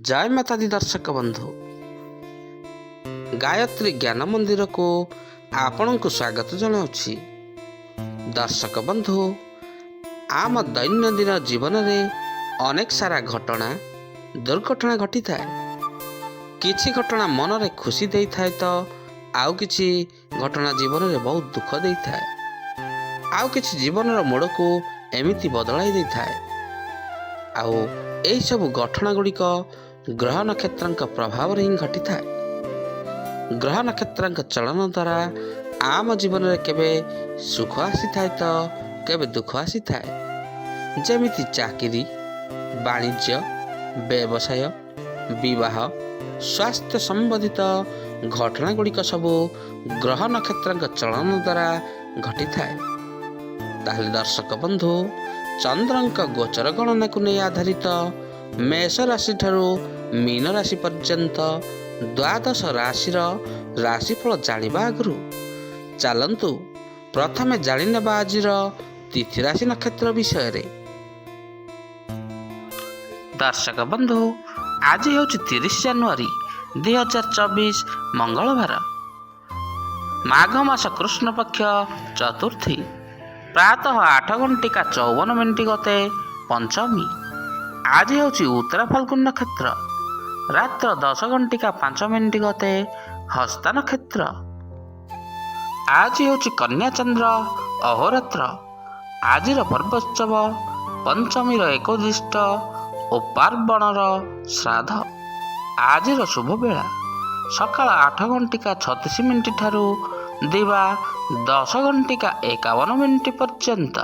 जय माता दी दर्शक बंधु गायत्री ज्ञान मंदिर को आपण को स्वागत जनाऊँगी। दर्शक बंधु आम दैनंदिन जीवन में अनेक सारा घटना दुर्घटना घटी थाए। किछि घटना मन रे खुशी दे थाए तो आउ किछि घटना जीवन में बहुत दुख दे थाए। आउ किछि जीवन मोड़ को एमिति बदलाई दे थाए। आउ एही सब घटना गुड़िक ग्रह नक्षत्र प्रभाव ही घटी थाए। ग्रह नक्षत्र चलन द्वारा आम जीवन में केबे सुख आसी थाए तो केबे दुख आसी थाए। जेमिति चाकरी, वाणिज्य, व्यवसाय, विवाह, स्वास्थ्य संबंधित घटना गुड़िक सबू ग्रह नक्षत्र चलन द्वारा घटी थाए। ताहले दर्शक बंधु चंद्रंक गोचर गणना को नहीं आधारित मेष राशि ठारू मीन राशि पर्यंत द्वादश राशि राशिफल जानिबा आगु चलंतु प्रथमे जानिनेबा आजिर तिथि राशि नक्षत्र विषय रे। दर्शक बंधु आज हूँ 30 जनवरी 2024 मंगलवार, माघ मास कृष्ण पक्ष चतुर्थी, प्रातः 8:54 गते पंचमी। आज हूँ उत्तरा फाल्गुन नक्षत्र, रात्र 10:05 गते हस्ता नक्षत्र। आज हूँ कन्या चंद्र अहोरात्र। आज पर्वोत्सव पंचमी एकोदिष्ट और पार्वणर श्राद्ध। आज शुभ बेला सकाळ 8:36 ठारू दिवा 10:51 पर्यंत।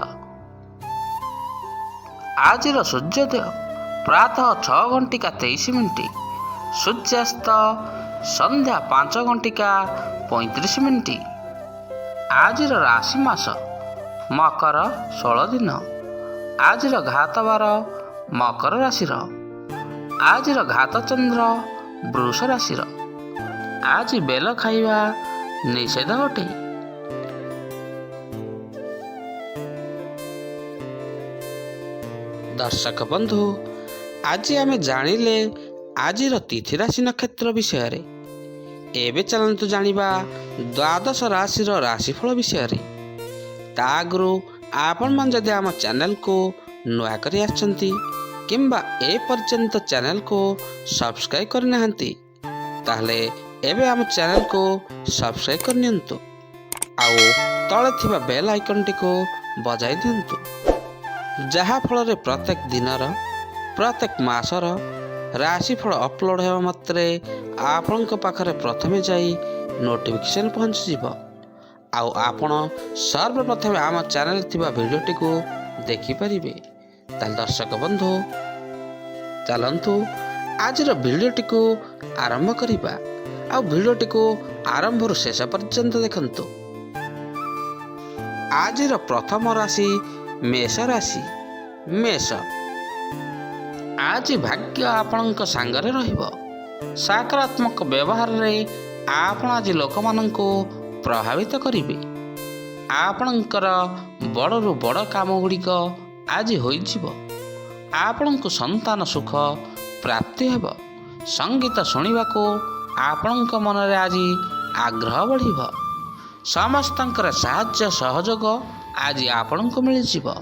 आज सूर्योदय प्रातः 6:23, सूर्यास्त संध्या 5:35। आज राशि मास मकर 16 दिन। आज घात बार मकर राशि। आज घात चंद्र वृष राशि। आज बेल खाइबा निषेध अटे। दर्शक बंधु आज आमे जानिले आजिर तिथि राशि नक्षत्र विषय रे। एबे चलंतु जानिबा द्वादश राशि राशिफल विषय रे। ता आगु आपण मन जदि आम चैनल को नुआ करी आछंती किंबा ए पर्यंत चैनल को सब्सक्राइब करना हंती ताहले एबे आम चैनल को सब्सक्राइब करनियंतु आउ तळे थिबा बेल आइकन टी को बजाई दियंतु, जहा फल रे प्रत्येक दिनर प्रत्येक मासर राशिफल अपलोड हेबा मात्रे आपणक पाखरे प्रथमे जाई नोटिफिकेशन पहुंच जिवो। आउ आपण सर्वप्रथमे आम चैनल थिबा वीडियो टी को देखि परिबे। ताल दर्शक बंधु चलंतु आजिर वीडियो टी को आरंभ करिबा। आ वीडियो टी को आरंभ रु शेष पर्यंत देखंतु। आजिर प्रथम राशि मेष राशि। मेष आज भाग्य आपणक सांगरे रहिबो। सकारात्मक व्यवहार रे आपण आज लोक माननको प्रभावित करिवे। आपणकर बड़रू बड़ काम गुड़िक आज होइजिवो। आपणको संतान सुख प्राप्ति हेबो। संगीत शुणिबाको आपणक मन रे आज आग्रह बढ़िबो। समस्तंकर साहाय्य सहयोग आज आपणको मिलिजिवो।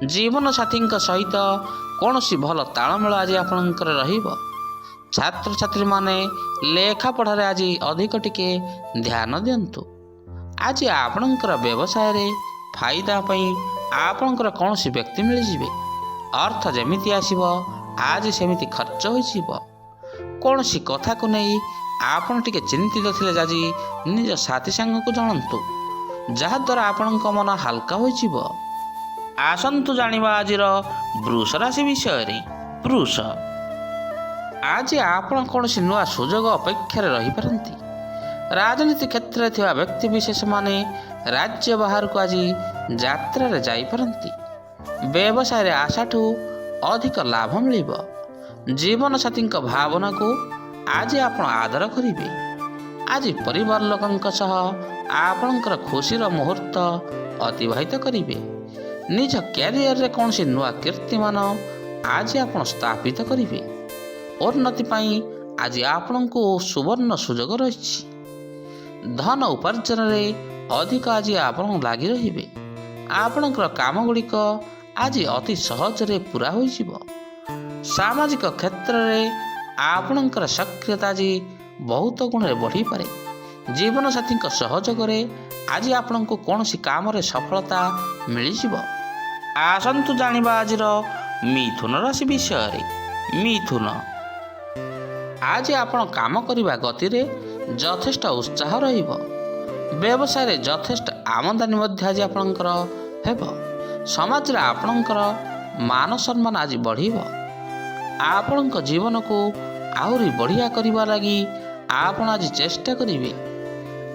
जीवन साथी सहित कौनसी भल तालमेल आज आपणकर रहिबो। छात्र छात्री माने लेखा पढ़ारे आज अधिक टिके ध्यान दियंतु। आज आपणकर व्यवसाय रे फायदा पई आपणकर कौनसी व्यक्ति मिल जिवे। अर्थ जेमिति आसीबो आज सेमिति खर्च होई जिवो। कौनसी कथा को नहीं आपण टिके चिंतित थिले आज निज साथी संग को जानंतु, जहा द्वारा आपणक मन हल्का होई जिवो। आसंतु जानिबा आजिर वृष राशि विषय रे। वृष आज आपण कौनसी नुआ सुजोग अपेक्षा रही पारंती। राजनीति क्षेत्र में थिबा व्यक्ति विशेष माने राज्य बाहर को आज यात्रा रे जाई पारंती। व्यवसाय रे आशाठू अधिक लाभ मिलिबो। जीवन साथी भावना को आज आपण आदर करिवे। आज परिवार लोकंक सह आपणकर खुशीर मुहूर्त अतिबाहित करिवे। निज क्यारियर रे कौनसी नुआ कीर्तिमान आज आपण स्थापित करिवे। ଉନ୍ନତି ପାଇଁ ଆଜି ଆପଣଙ୍କୁ ସୁବର୍ଣ୍ଣ ସୁଯୋଗ ରହିଛି। ଧନ ଉପାର୍ଜନରେ ଅଧିକ ଆଜି ଆପଣ ଲାଗି ରହିବେ। ଆପଣଙ୍କର କାମ ଗୁଡ଼ିକ ଆଜି ଅତି ସହଜରେ ପୂରା ହୋଇଯିବ। ସାମାଜିକ କ୍ଷେତ୍ରରେ ଆପଣଙ୍କର ସକ୍ରିୟତା ଆଜି ବହୁତ ଗୁଣରେ ବଢ଼ିପାରେ। ଜୀବନସାଥୀଙ୍କ ସହଯୋଗରେ ଆଜି ଆପଣଙ୍କୁ କୌଣସି କାମରେ ସଫଳତା ମିଳିଯିବ। ଆସନ୍ତୁ ଜାଣିବା ଆଜିର ମିଥୁନ ରାଶି ବିଷୟରେ। ମିଥୁନ, ଆଜି ଆପଣ କାମ କରିବା ଗତିରେ ଯଥେଷ୍ଟ ଉତ୍ସାହ ରହିବ। ବ୍ୟବସାୟରେ ଯଥେଷ୍ଟ ଆମଦାନୀ ମଧ୍ୟ ଆଜି ଆପଣଙ୍କର ହେବ। ସମାଜରେ ଆପଣଙ୍କର ମାନ ସମ୍ମାନ ଆଜି ବଢ଼ିବ। ଆପଣଙ୍କ ଜୀବନକୁ ଆହୁରି ବଢ଼ିଆ କରିବା ଲାଗି ଆପଣ ଆଜି ଚେଷ୍ଟା କରିବେ।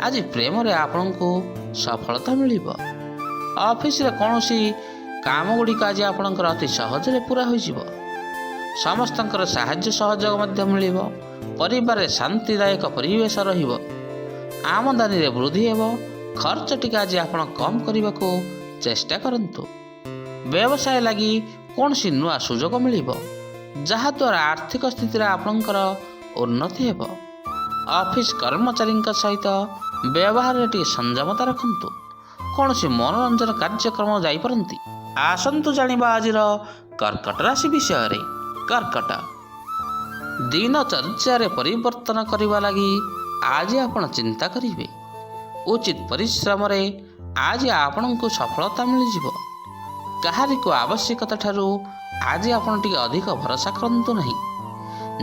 ଆଜି ପ୍ରେମରେ ଆପଣଙ୍କୁ ସଫଳତା ମିଳିବ। ଅଫିସରେ କୌଣସି କାମ ଗୁଡ଼ିକ ଆଜି ଆପଣଙ୍କର ଅତି ସହଜରେ ପୂରା ହୋଇଯିବ। ସମସ୍ତଙ୍କର ସାହାଯ୍ୟ ସହଯୋଗ ମଧ୍ୟ ମିଳିବ। ପରିବାରରେ ଶାନ୍ତିଦାୟକ ପରିବେଶ ରହିବ। ଆମଦାନୀରେ ବୃଦ୍ଧି ହେବ। ଖର୍ଚ୍ଚ ଟିକେ ଆଜି ଆପଣ କମ୍ କରିବାକୁ ଚେଷ୍ଟା କରନ୍ତୁ। ବ୍ୟବସାୟ ଲାଗି କୌଣସି ନୂଆ ସୁଯୋଗ ମିଳିବ, ଯାହାଦ୍ୱାରା ଆର୍ଥିକ ସ୍ଥିତିରେ ଆପଣଙ୍କର ଉନ୍ନତି ହେବ। ଅଫିସ କର୍ମଚାରୀଙ୍କ ସହିତ ବ୍ୟବହାରରେ ଟିକେ ସଂଯମତା ରଖନ୍ତୁ। କୌଣସି ମନୋରଞ୍ଜନ କାର୍ଯ୍ୟକ୍ରମ ଯାଇପାରନ୍ତି। ଆସନ୍ତୁ ଜାଣିବା ଆଜିର କର୍କଟ ରାଶି ବିଷୟରେ। କର୍କଟ, ଦିନଚର୍ଯ୍ୟାରେ ପରିବର୍ତ୍ତନ କରିବା ଲାଗି ଆଜି ଆପଣ ଚିନ୍ତା କରିବେ। ଉଚିତ ପରିଶ୍ରମରେ ଆଜି ଆପଣଙ୍କୁ ସଫଳତା ମିଳିଯିବ। କାହାରିକୁ ଆବଶ୍ୟକତା ଠାରୁ ଆଜି ଆପଣ ଟିକେ ଅଧିକ ଭରସା କରନ୍ତୁ ନାହିଁ।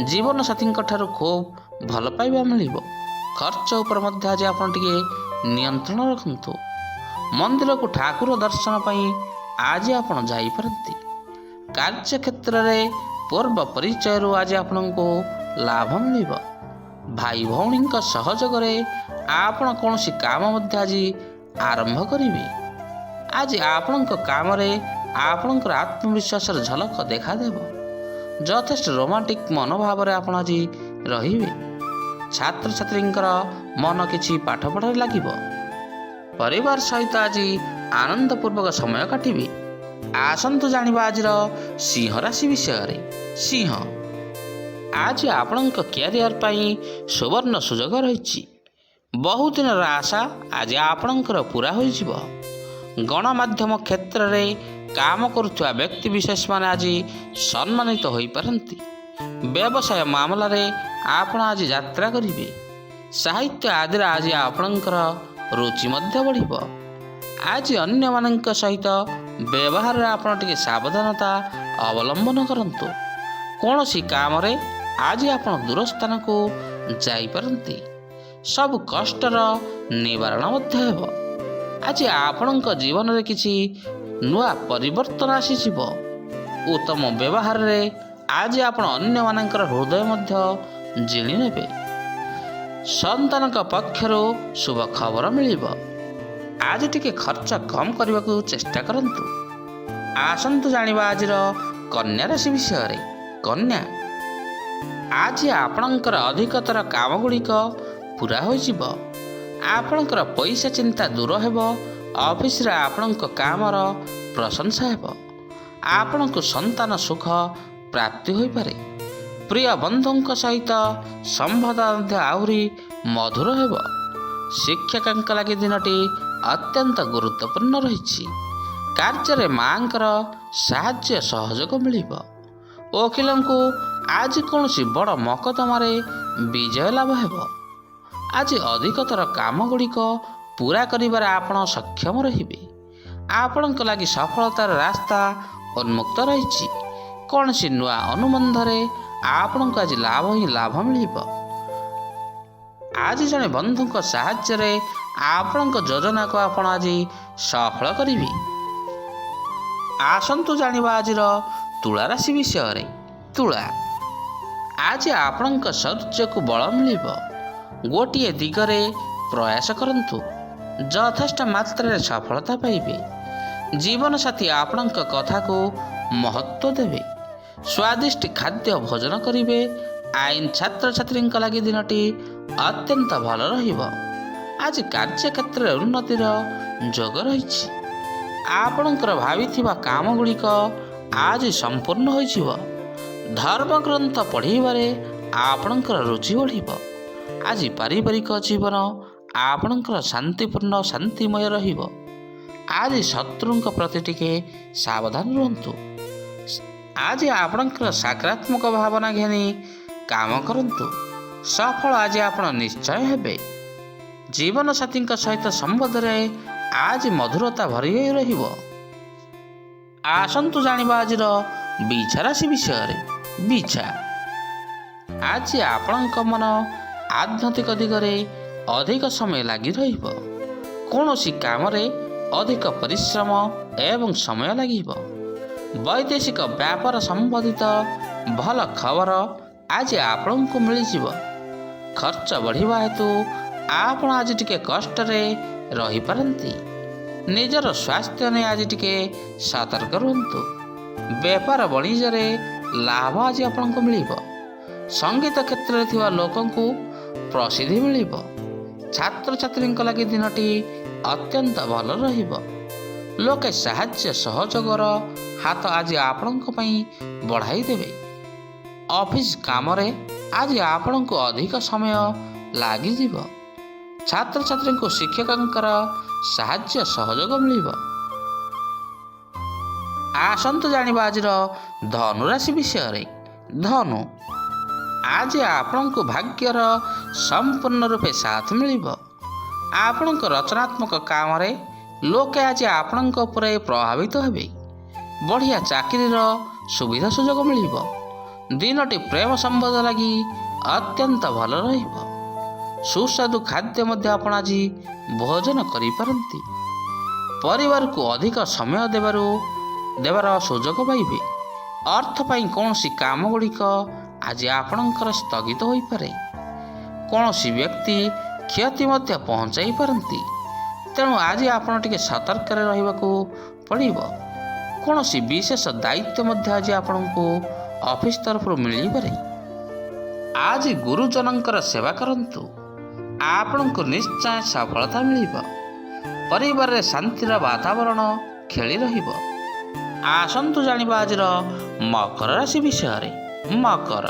ଜୀବନସାଥୀଙ୍କ ଠାରୁ ଖୁବ୍ ଭଲ ପାଇବା ମିଳିବ। ଖର୍ଚ୍ଚ ଉପରେ ମଧ୍ୟ ଆଜି ଆପଣ ଟିକେ ନିୟନ୍ତ୍ରଣ ରଖନ୍ତୁ। ମନ୍ଦିରକୁ ଠାକୁର ଦର୍ଶନ ପାଇଁ ଆଜି ଆପଣ ଯାଇପାରନ୍ତି। କାର୍ଯ୍ୟକ୍ଷେତ୍ରରେ ପୂର୍ବ ପରିଚୟରୁ ଆଜି ଆପଣଙ୍କୁ ଲାଭ ମିଳିବ। ଭାଇ ଭଉଣୀଙ୍କ ସହଯୋଗରେ ଆପଣ କୌଣସି କାମ ମଧ୍ୟ ଆଜି ଆରମ୍ଭ କରିବେ। ଆଜି ଆପଣଙ୍କ କାମରେ ଆପଣଙ୍କର ଆତ୍ମବିଶ୍ୱାସର ଝଲକ ଦେଖାଦେବ। ଯଥେଷ୍ଟ ରୋମାଣ୍ଟିକ ମନୋଭାବରେ ଆପଣ ଆଜି ରହିବେ। ଛାତ୍ରଛାତ୍ରୀଙ୍କର ମନ କିଛି ପାଠପଢ଼ାରେ ଲାଗିବ। ପରିବାର ସହିତ ଆଜି ଆନନ୍ଦପୂର୍ବକ ସମୟ କାଟିବେ। ଆସନ୍ତୁ ଜାଣିବା ଆଜିର ସିଂହ ରାଶି ବିଷୟରେ। ସିଂହ, ଆଜି ଆପଣଙ୍କ କ୍ୟାରିୟର ପାଇଁ ସୁବର୍ଣ୍ଣ ସୁଯୋଗ ରହିଛି। ବହୁଦିନର ଆଶା ଆଜି ଆପଣଙ୍କର ପୂରା ହୋଇଯିବ। ଗଣମାଧ୍ୟମ କ୍ଷେତ୍ରରେ କାମ କରୁଥିବା ବ୍ୟକ୍ତିବିଶେଷମାନେ ଆଜି ସମ୍ମାନିତ ହୋଇପାରନ୍ତି। ବ୍ୟବସାୟ ମାମଲାରେ ଆପଣ ଆଜି ଯାତ୍ରା କରିବେ। ସାହିତ୍ୟ ଆଦିରେ ଆଜି ଆପଣଙ୍କର ରୁଚି ମଧ୍ୟ ବଢ଼ିବ। ଆଜି ଅନ୍ୟମାନଙ୍କ ସହିତ ବ୍ୟବହାରରେ ଆପଣ ଟିକେ ସାବଧାନତା ଅବଲମ୍ବନ କରନ୍ତୁ। କୌଣସି କାମରେ ଆଜି ଆପଣ ଦୂର ସ୍ଥାନକୁ ଯାଇପାରନ୍ତି। ସବୁ କଷ୍ଟର ନିବାରଣ ମଧ୍ୟ ହେବ। ଆଜି ଆପଣଙ୍କ ଜୀବନରେ କିଛି ନୂଆ ପରିବର୍ତ୍ତନ ଆସିଯିବ। ଉତ୍ତମ ବ୍ୟବହାରରେ ଆଜି ଆପଣ ଅନ୍ୟମାନଙ୍କର ହୃଦୟ ମଧ୍ୟ ଜିଣି ନେବେ। ସନ୍ତାନଙ୍କ ପକ୍ଷରୁ ଶୁଭ ଖବର ମିଳିବ। ଆଜି ଟିକେ ଖର୍ଚ୍ଚ କମ୍ କରିବାକୁ ଚେଷ୍ଟା କରନ୍ତୁ। ଆସନ୍ତୁ ଜାଣିବା ଆଜିର କନ୍ୟା ରାଶି ବିଷୟରେ। କନ୍ୟା, ଆଜି ଆପଣଙ୍କର ଅଧିକତର କାମ ଗୁଡ଼ିକ ପୂରା ହୋଇଯିବ। ଆପଣଙ୍କର ପଇସା ଚିନ୍ତା ଦୂର ହେବ। ଅଫିସରେ ଆପଣଙ୍କ କାମର ପ୍ରଶଂସା ହେବ। ଆପଣଙ୍କୁ ସନ୍ତାନ ସୁଖ ପ୍ରାପ୍ତି ହୋଇପାରେ। ପ୍ରିୟ ବନ୍ଧୁଙ୍କ ସହିତ ସମ୍ବନ୍ଧ ମଧ୍ୟ ଆହୁରି ମଧୁର ହେବ। ଶିକ୍ଷକଙ୍କ ଲାଗି ଦିନଟି ଅତ୍ୟନ୍ତ ଗୁରୁତ୍ୱପୂର୍ଣ୍ଣ ରହିଛି। କାର୍ଯ୍ୟରେ ମାଙ୍କର ସାହାଯ୍ୟ ସହଯୋଗ ମିଳିବ। ଓକିଲଙ୍କୁ ଆଜି କୌଣସି ବଡ଼ ମକଦ୍ଦମାରେ ବିଜୟ ଲାଭ ହେବ। ଆଜି ଅଧିକତର କାମ ଗୁଡ଼ିକ ପୂରା କରିବାରେ ଆପଣ ସକ୍ଷମ ରହିବେ। ଆପଣଙ୍କ ଲାଗି ସଫଳତାର ରାସ୍ତା ଉନ୍ମୁକ୍ତ ରହିଛି। କୌଣସି ନୂଆ ଅନୁବନ୍ଧରେ ଆପଣଙ୍କୁ ଆଜି ଲାଭ ହିଁ ଲାଭ ମିଳିବ। ଆଜି ଜଣେ ବନ୍ଧୁଙ୍କ ସାହାଯ୍ୟରେ ଆପଣଙ୍କ ଯୋଜନାକୁ ଆପଣ ଆଜି ସଫଳ କରିବେ। ଆସନ୍ତୁ ଜାଣିବା ଆଜିର ତୁଳା ରାଶି ବିଷୟରେ। ତୁଳା, ଆଜି ଆପଣଙ୍କ ଶୌର୍ଯ୍ୟକୁ ବଳ ମିଳିବ। ଗୋଟିଏ ଦିଗରେ ପ୍ରୟାସ କରନ୍ତୁ। ଯଥେଷ୍ଟ ମାତ୍ରାରେ ସଫଳତା ପାଇବେ। ଜୀବନସାଥୀ ଆପଣଙ୍କ କଥାକୁ ମହତ୍ତ୍ୱ ଦେବେ। ସ୍ୱାଦିଷ୍ଟ ଖାଦ୍ୟ ଭୋଜନ କରିବେ। ଆଇନ ଛାତ୍ରଛାତ୍ରୀଙ୍କ ଲାଗି ଦିନଟି ଅତ୍ୟନ୍ତ ଭଲ ରହିବ। ଆଜି କାର୍ଯ୍ୟକ୍ଷେତ୍ରରେ ଉନ୍ନତିର ଯୋଗ ରହିଛି। ଆପଣଙ୍କର ଭାବିଥିବା କାମ ଗୁଡ଼ିକ ଆଜି ସମ୍ପୂର୍ଣ୍ଣ ହୋଇଯିବ। ଧର୍ମଗ୍ରନ୍ଥ ପଢ଼ିବାରେ ଆପଣଙ୍କର ରୁଚି ବଢ଼ିବ। ଆଜି ପାରିବାରିକ ଜୀବନ ଆପଣଙ୍କର ଶାନ୍ତିପୂର୍ଣ୍ଣ ଶାନ୍ତିମୟ ରହିବ। ଆଜି ଶତ୍ରୁଙ୍କ ପ୍ରତି ଟିକେ ସାବଧାନ ରୁହନ୍ତୁ। ଆଜି ଆପଣଙ୍କର ସକାରାତ୍ମକ ଭାବନା ଘେନି କାମ କରନ୍ତୁ। ସଫଳ ଆଜି ଆପଣ ନିଶ୍ଚୟ ହେବେ। ଜୀବନସାଥୀଙ୍କ ସହିତ ସମ୍ବନ୍ଧରେ ଆଜି ମଧୁରତା ଭରି ହୋଇ ରହିବ। ଆସନ୍ତୁ ଜାଣିବା ଆଜିର ବିଛା ରାଶି ବିଷୟରେ। ବିଛା, ଆଜି ଆପଣଙ୍କ ମନ ଆଧ୍ୟାତ୍ମିକ ଦିଗରେ ଅଧିକ ସମୟ ଲାଗି ରହିବ। କୌଣସି କାମରେ ଅଧିକ ପରିଶ୍ରମ ଏବଂ ସମୟ ଲାଗିବ। ବୈଦେଶିକ ବ୍ୟାପାର ସମ୍ବନ୍ଧିତ ଭଲ ଖବର ଆଜି ଆପଣଙ୍କୁ ମିଳିଯିବ। ଖର୍ଚ୍ଚ ବଢ଼ିବା ହେତୁ ଆପଣ ଆଜି ଟିକେ କଷ୍ଟରେ ରହିପାରନ୍ତି। ନିଜର ସ୍ୱାସ୍ଥ୍ୟ ନେଇ ଆଜି ଟିକେ ସତର୍କ ରୁହନ୍ତୁ। ବେପାର ବାଣିଜ୍ୟରେ ଲାଭ ଆଜି ଆପଣଙ୍କୁ ମିଳିବ। ସଙ୍ଗୀତ କ୍ଷେତ୍ରରେ ଥିବା ଲୋକଙ୍କୁ ପ୍ରସିଦ୍ଧି ମିଳିବ। ଛାତ୍ରଛାତ୍ରୀଙ୍କ ଲାଗି ଦିନଟି ଅତ୍ୟନ୍ତ ଭଲ ରହିବ। ଲୋକେ ସାହାଯ୍ୟ ସହଯୋଗର ହାତ ଆଜି ଆପଣଙ୍କ ପାଇଁ ବଢ଼ାଇ ଦେବେ। ଅଫିସ କାମରେ ଆଜି ଆପଣଙ୍କୁ ଅଧିକ ସମୟ ଲାଗିଯିବ। ଛାତ୍ରଛାତ୍ରୀଙ୍କୁ ଶିକ୍ଷକଙ୍କର ସାହାଯ୍ୟ ସହଯୋଗ ମିଳିବ। ଆସନ୍ତୁ ଜାଣିବା ଆଜିର ଧନୁ ରାଶି ବିଷୟରେ। ଧନୁ, ଆଜି ଆପଣଙ୍କୁ ଭାଗ୍ୟର ସମ୍ପୂର୍ଣ୍ଣ ରୂପେ ସାଥ ମିଳିବ। ଆପଣଙ୍କ ରଚନାତ୍ମକ କାମରେ ଲୋକେ ଆଜି ଆପଣଙ୍କ ଉପରେ ପ୍ରଭାବିତ ହେବେ। ବଢ଼ିଆ ଚାକିରିର ସୁବିଧା ସୁଯୋଗ ମିଳିବ। ଦିନଟି ପ୍ରେମ ସମ୍ବନ୍ଧ ଲାଗି ଅତ୍ୟନ୍ତ ଭଲ ରହିବ। ସୁସ୍ୱାଦୁ ଖାଦ୍ୟ ମଧ୍ୟ ଆପଣ ଆଜି ଭୋଜନ କରିପାରନ୍ତି। ପରିବାରକୁ ଅଧିକ ସମୟ ଦେବାର ସୁଯୋଗ ପାଇବେ। ଅର୍ଥ ପାଇଁ କୌଣସି କାମ ଗୁଡ଼ିକ ଆଜି ଆପଣଙ୍କର ସ୍ଥଗିତ ହୋଇପାରେ। କୌଣସି ବ୍ୟକ୍ତି କ୍ଷତି ମଧ୍ୟ ପହଞ୍ଚାଇ ପାରନ୍ତି। ତେଣୁ ଆଜି ଆପଣ ଟିକେ ସତର୍କରେ ରହିବାକୁ ପଡ଼ିବ। କୌଣସି ବିଶେଷ ଦାୟିତ୍ୱ ମଧ୍ୟ ଆଜି ଆପଣଙ୍କୁ ଅଫିସ ତରଫରୁ ମିଳିପାରେ। ଆଜି ଗୁରୁଜନଙ୍କର ସେବା କରନ୍ତୁ। ଆପଣଙ୍କୁ ନିଶ୍ଚୟ ସଫଳତା ମିଳିବ। ପରିବାରରେ ଶାନ୍ତିର ବାତାବରଣ ଖେଳି ରହିବ। ଆସନ୍ତୁ ଜାଣିବା ଆଜିର ମକର ରାଶି ବିଷୟରେ। ମକର,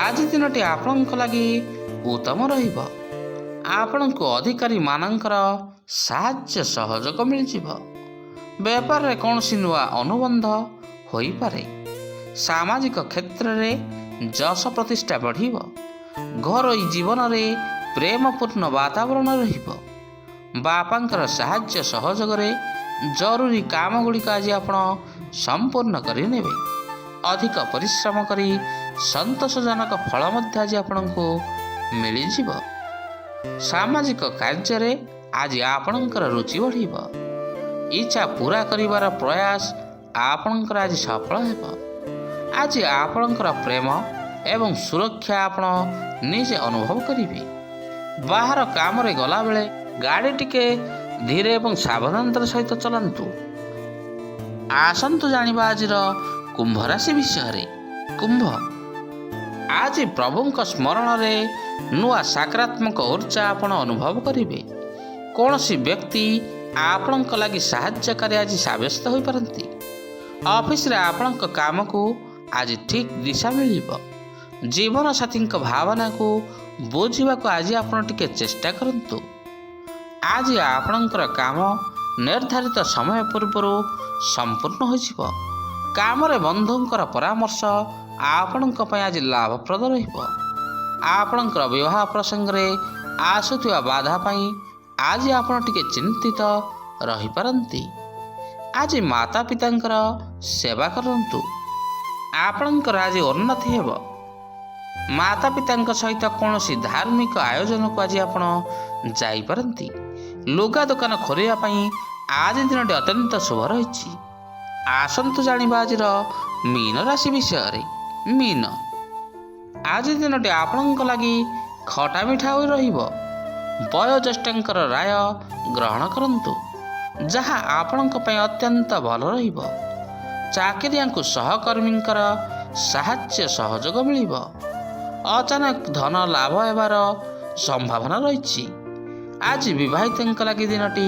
ଆଜି ଦିନଟି ଆପଣଙ୍କ ଲାଗି ଉତ୍ତମ ରହିବ। ଆପଣଙ୍କୁ ଅଧିକାରୀମାନଙ୍କର ସାହାଯ୍ୟ ସହଯୋଗ ମିଳିଯିବ। ବେପାରରେ କୌଣସି ନୂଆ ଅନୁବନ୍ଧ ହୋଇପାରେ। ସାମାଜିକ କ୍ଷେତ୍ରରେ ଯଶ ପ୍ରତିଷ୍ଠା ବଢ଼ିବ। ଘରୋଇ ଜୀବନରେ ପ୍ରେମପୂର୍ଣ୍ଣ ବାତାବରଣ ରହିବ। ବାପାଙ୍କର ସାହାଯ୍ୟ ସହଯୋଗରେ ଜରୁରୀ କାମ ଗୁଡ଼ିକ ଆଜି ଆପଣ ସମ୍ପୂର୍ଣ୍ଣ କରିନେବେ। ଅଧିକ ପରିଶ୍ରମ କରି ସନ୍ତୋଷଜନକ ଫଳ ମଧ୍ୟ ଆଜି ଆପଣଙ୍କୁ ମିଳିଯିବ। ସାମାଜିକ କାର୍ଯ୍ୟରେ ଆଜି ଆପଣଙ୍କର ରୁଚି ବଢ଼ିବ। ଇଚ୍ଛା ପୂରା କରିବାର ପ୍ରୟାସ ଆପଣଙ୍କର ଆଜି ସଫଳ ହେବ। ଆଜି ଆପଣଙ୍କର ପ୍ରେମ ଏବଂ ସୁରକ୍ଷା ଆପଣ ନିଜେ ଅନୁଭବ କରିବେ। ବାହାର କାମରେ ଗଲାବେଳେ ଗାଡ଼ି ଟିକେ ଧୀରେ ଏବଂ ସାବଧାନତାର ସହିତ ଚଲାନ୍ତୁ। ଆସନ୍ତୁ ଜାଣିବା ଆଜିର କୁମ୍ଭ ରାଶି ବିଷୟରେ। କୁମ୍ଭ, ଆଜି ପ୍ରଭୁଙ୍କ ସ୍ମରଣରେ ନୂଆ ସକାରାତ୍ମକ ଉର୍ଜା ଆପଣ ଅନୁଭବ କରିବେ। କୌଣସି ବ୍ୟକ୍ତି ଆପଣଙ୍କ ଲାଗି ସାହାଯ୍ୟକାରୀ ଆଜି ସାବ୍ୟସ୍ତ ହୋଇପାରନ୍ତି। ଅଫିସରେ ଆପଣଙ୍କ କାମକୁ ଆଜି ଠିକ୍ ଦିଶା ମିଳିବ। ଜୀବନସାଥୀଙ୍କ ଭାବନାକୁ ବୁଝିବାକୁ ଆଜି ଆପଣ ଟିକେ ଚେଷ୍ଟା କରନ୍ତୁ। ଆଜି ଆପଣଙ୍କର କାମ ନିର୍ଦ୍ଧାରିତ ସମୟ ପୂର୍ବରୁ ସମ୍ପୂର୍ଣ୍ଣ ହୋଇଯିବ। କାମରେ ବନ୍ଧୁଙ୍କର ପରାମର୍ଶ ଆପଣଙ୍କ ପାଇଁ ଆଜି ଲାଭପ୍ରଦ ରହିବ। ଆପଣଙ୍କର ବିବାହ ପ୍ରସଙ୍ଗରେ ଆସୁଥିବା ବାଧା ପାଇଁ ଆଜି ଆପଣ ଟିକେ ଚିନ୍ତିତ ରହିପାରନ୍ତି। ଆଜି ମାତା ପିତାଙ୍କର ସେବା କରନ୍ତୁ। ଆପଣଙ୍କର ଆଜି ଉନ୍ନତି ହେବ। ମାତା ପିତାଙ୍କ ସହିତ କୌଣସି ଧାର୍ମିକ ଆୟୋଜନକୁ ଆଜି ଆପଣ ଯାଇପାରନ୍ତି। ଲୁଗା ଦୋକାନ ଖୋଲିବା ପାଇଁ ଆଜି ଦିନଟି ଅତ୍ୟନ୍ତ ଶୁଭ ରହିଛି। ଆସନ୍ତୁ ଜାଣିବା ଆଜିର ମୀନ ରାଶି ବିଷୟରେ। ମୀନ, ଆଜି ଦିନଟି ଆପଣଙ୍କ ଲାଗି ଖଟା ମିଠା ହୋଇ ରହିବ। ବୟୋଜ୍ୟେଷ୍ଠଙ୍କର ରାୟ ଗ୍ରହଣ କରନ୍ତୁ, ଯାହା ଆପଣଙ୍କ ପାଇଁ ଅତ୍ୟନ୍ତ ଭଲ ରହିବ। ଚାକିରିଆଙ୍କୁ ସହକର୍ମୀଙ୍କର ସାହାଯ୍ୟ ସହଯୋଗ ମିଳିବ। ଅଚାନକ ଧନ ଲାଭ ହେବାର ସମ୍ଭାବନା ରହିଛି। ଆଜି ବିବାହିତଙ୍କ ଲାଗି ଦିନଟି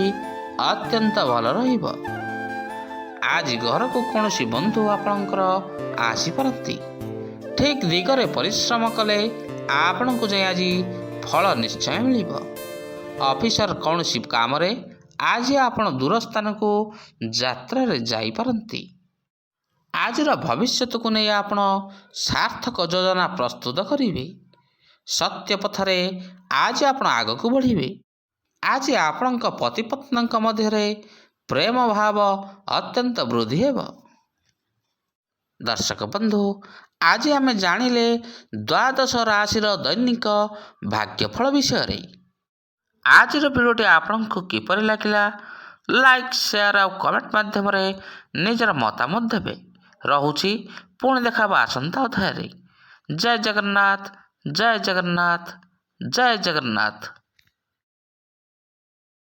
ଅତ୍ୟନ୍ତ ଭଲ ରହିବ। ଆଜି ଘରକୁ କୌଣସି ବନ୍ଧୁ ଆପଣଙ୍କର ଆସିପାରନ୍ତି। ଠିକ୍ ଦିଗରେ ପରିଶ୍ରମ କଲେ ଆପଣଙ୍କୁ ଯାଇ ଆଜି ଫଳ ନିଶ୍ଚୟ ମିଳିବ। ଅଫିସର କୌଣସି କାମରେ ଆଜି ଆପଣ ଦୂର ସ୍ଥାନକୁ ଯାତ୍ରାରେ ଯାଇପାରନ୍ତି। ଆଜିର ଭବିଷ୍ୟତକୁ ନେଇ ଆପଣ ସାର୍ଥକ ଯୋଜନା ପ୍ରସ୍ତୁତ କରିବେ। ସତ୍ୟ ପଥରେ ଆଜି ଆପଣ ଆଗକୁ ବଢ଼ିବେ। ଆଜି ଆପଣଙ୍କ ପତିପତ୍ନୀଙ୍କ ମଧ୍ୟରେ ପ୍ରେମ ଭାବ ଅତ୍ୟନ୍ତ ବୃଦ୍ଧି ହେବ। ଦର୍ଶକ ବନ୍ଧୁ, ଆଜି ଆମେ ଜାଣିଲେ ଦ୍ୱାଦଶ ରାଶିର ଦୈନିକ ଭାଗ୍ୟଫଳ ବିଷୟରେ। ଆଜିର ଭିଡ଼ିଓଟି ଆପଣଙ୍କୁ କିପରି ଲାଗିଲା? ଲାଇକ୍, ସେୟାର ଆଉ କମେଣ୍ଟ ମାଧ୍ୟମରେ ନିଜର ମତାମତ ଦେବେ। ରହୁଛି, ପୁଣି ଦେଖା ହେବା ଆସନ୍ତା ଅଧ୍ୟାୟରେ। ଜୟ ଜଗନ୍ନାଥ, ଜୟ ଜଗନ୍ନାଥ, ଜୟ ଜଗନ୍ନାଥ।